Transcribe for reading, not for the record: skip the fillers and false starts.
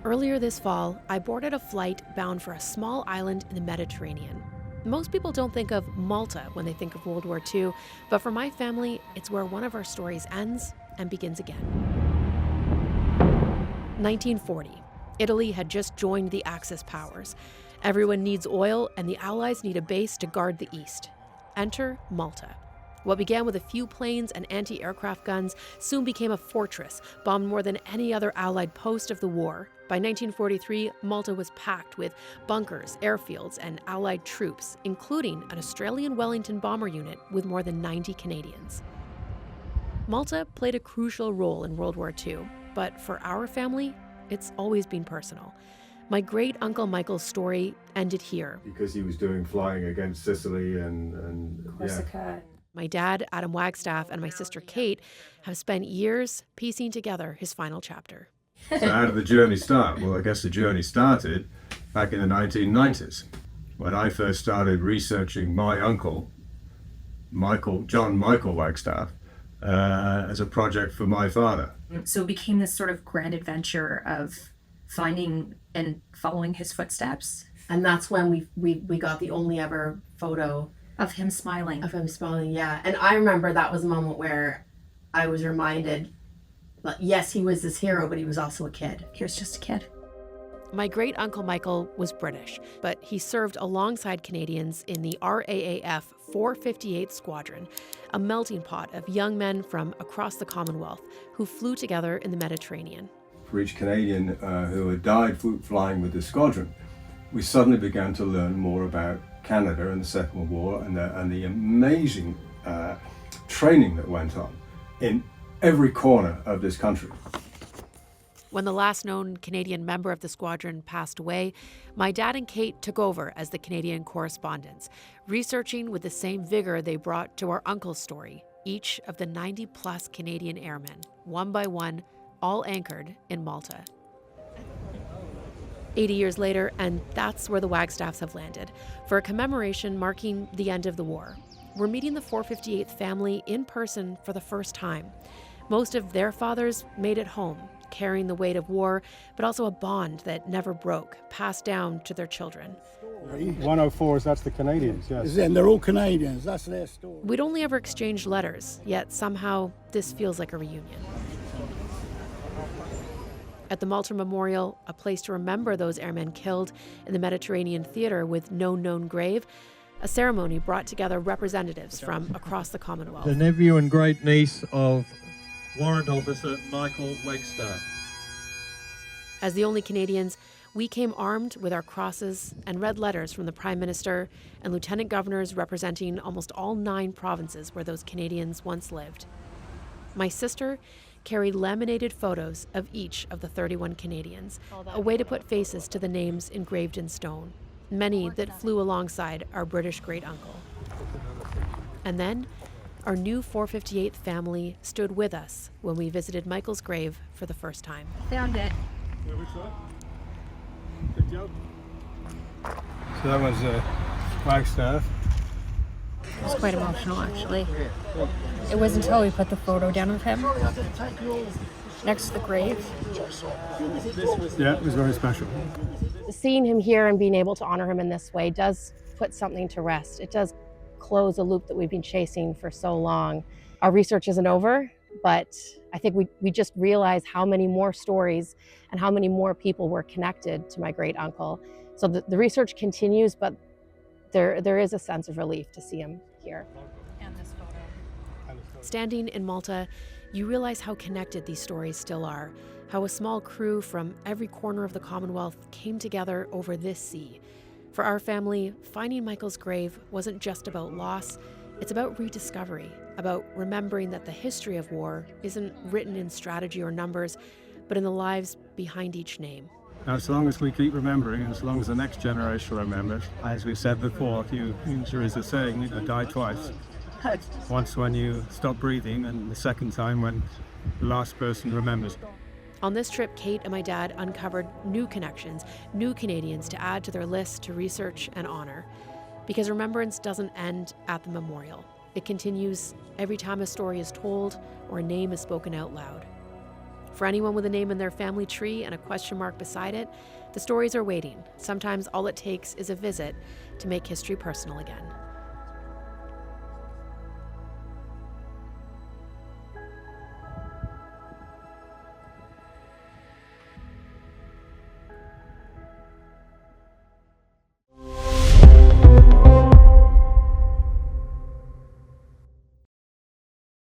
Earlier this fall, I boarded a flight bound for a small island in the Mediterranean. Most people don't think of Malta when they think of World War II, but for my family, it's where one of our stories ends and begins again. 1940. Italy had just joined the Axis powers. Everyone needs oil, and the Allies need a base to guard the East. Enter Malta. What began with a few planes and anti-aircraft guns soon became a fortress, bombed more than any other Allied post of the war. By 1943, Malta was packed with bunkers, airfields, and Allied troops, including an Australian Wellington bomber unit with more than 90 Canadians. Malta played a crucial role in World War II, but for our family, it's always been personal. My great-uncle Michael's story ended here. Because he was doing flying against Sicily and Corsica. My dad, Adam Wagstaff, and my sister Kate have spent years piecing together his final chapter. So how did the journey start? Well, I guess the journey started back in the 1990s when I first started researching my uncle, John Michael Wagstaff, as a project for my father. So it became this sort of grand adventure of finding and following his footsteps. And that's when we got the only ever photo Of him smiling. of him smiling, yeah. And I remember that was a moment where I was reminded, like, yes, he was this hero, but he was also a kid. He was just a kid. My great-uncle Michael was British, but he served alongside Canadians in the RAAF 458th Squadron, a melting pot of young men from across the Commonwealth who flew together in the Mediterranean. For each Canadian who had died flying with the squadron, we suddenly began to learn more about Canada and the Second World War and the amazing training that went on in every corner of this country. When the last known Canadian member of the squadron passed away, my dad and Kate took over as the Canadian correspondents, researching with the same vigor they brought to our uncle's story, each of the 90-plus Canadian airmen, one by one, all anchored in Malta. 80 years later, and that's where the Wagstaffs have landed, for a commemoration marking the end of the war. We're meeting the 458th family in person for the first time. Most of their fathers made it home, carrying the weight of war, but also a bond that never broke, passed down to their children. 104s, that's the Canadians, yes. And they're all Canadians, that's their story. We'd only ever exchanged letters, yet somehow this feels like a reunion. At the Malta Memorial, a place to remember those airmen killed in the Mediterranean theater with no known grave, a ceremony brought together representatives from across the Commonwealth. The nephew and great niece of Warrant Officer Michael Wagstaff. As the only Canadians, we came armed with our crosses and read letters from the Prime Minister and Lieutenant Governors representing almost all 9 provinces where those Canadians once lived. My sister carried laminated photos of each of the 31 Canadians, a way to put faces to the names engraved in stone, many that flew alongside our British great-uncle. And then, our new 458th family stood with us when we visited Michael's grave for the first time. Found it. Good job. So that was Wagstaff. It was quite emotional, actually. It wasn't until we put the photo down of him next to the grave. Yeah, it was very special. Seeing him here and being able to honor him in this way does put something to rest. It does close a loop that we've been chasing for so long. Our research isn't over, but I think we just realize how many more stories and how many more people were connected to my great uncle. So the research continues, but there is a sense of relief to see him here. And this photo. Standing in Malta, you realize how connected these stories still are, how a small crew from every corner of the Commonwealth came together over this sea. For our family, finding Michael's grave wasn't just about loss, it's about rediscovery, about remembering that the history of war isn't written in strategy or numbers, but in the lives behind each name. Now, as long as we keep remembering, and as long as the next generation remembers, as we said before, there is a saying, you die twice. Once when you stop breathing, and the second time when the last person remembers. On this trip, Kate and my dad uncovered new connections, new Canadians to add to their list to research and honor. Because remembrance doesn't end at the memorial. It continues every time a story is told or a name is spoken out loud. For anyone with a name in their family tree and a question mark beside it, the stories are waiting. Sometimes all it takes is a visit to make history personal again.